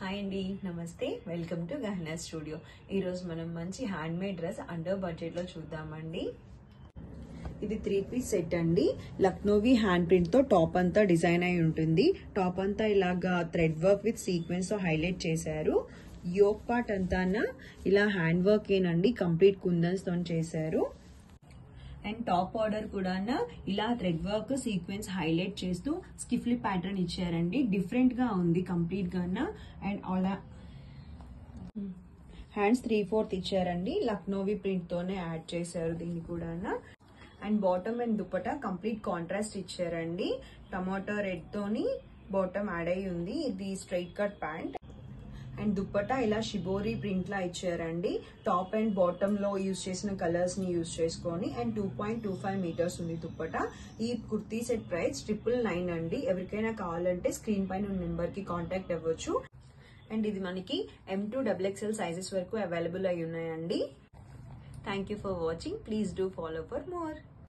Hi అండి, నమస్తే. Welcome to Gahana studio. ఈరోజు మనం మంచి hand made dress under budget లో చూద్దామండి. ఇది 3-పీస్ సెట్ అండి. లక్నోవి హ్యాండ్ ప్రింట్ తో టాప్ అంతా డిజైన్ అయి ఉంటుంది. టాప్ అంతా ఇలాగా థ్రెడ్ వర్క్ విత్ సీక్వెన్స్ తో హైలైట్ చేశారు. యోక్ పార్ట్ అంతా ఇలా హ్యాండ్ వర్క్ ఏనండి, కంప్లీట్ కుందన్స్ తో చేశారు. అండ్ టాప్ ఆర్డర్ కూడా ఇలా థ్రెడ్ వర్క్ సీక్వెన్స్ హైలైట్ చేస్తూ స్కిఫ్లీ ప్యాటర్న్ ఇచ్చారండి. డిఫరెంట్ గా ఉంది కంప్లీట్ గా. అండ్ అలా హ్యాండ్స్ 3/4 ఇచ్చారండి. లక్నోవి ప్రింట్ తోనే యాడ్ చేశారు దీన్ని కూడా. And bottom and dupatta complete contrast ఇచ్చారండి. టమాటో రెడ్ తోని బాటమ్ యాడ్ అయి ఉంది. ఇది straight cut pant. And dupatta ఇలా షిబోరి ప్రింట్ లా ఇచ్చారండి. టాప్ అండ్ బాటమ్ లో యూజ్ చేసిన కలర్స్ ని యూజ్ చేసుకొని. అండ్ 2.25 మీటర్స్ ఉంది దుపట్టా. ఈ కుర్తీ సెట్ ప్రైస్ 999 అండి. ఎవరికైనా కావాలంటే స్క్రీన్ పైన ఉన్న నెంబర్ కి కాంటాక్ట్ అవ్వచ్చు. అండ్ ఇది మనకి M2 XXL సైజెస్ వరకు అవైలబుల్ అయి ఉన్నాయండి. Thank you for watching. Please do follow for more.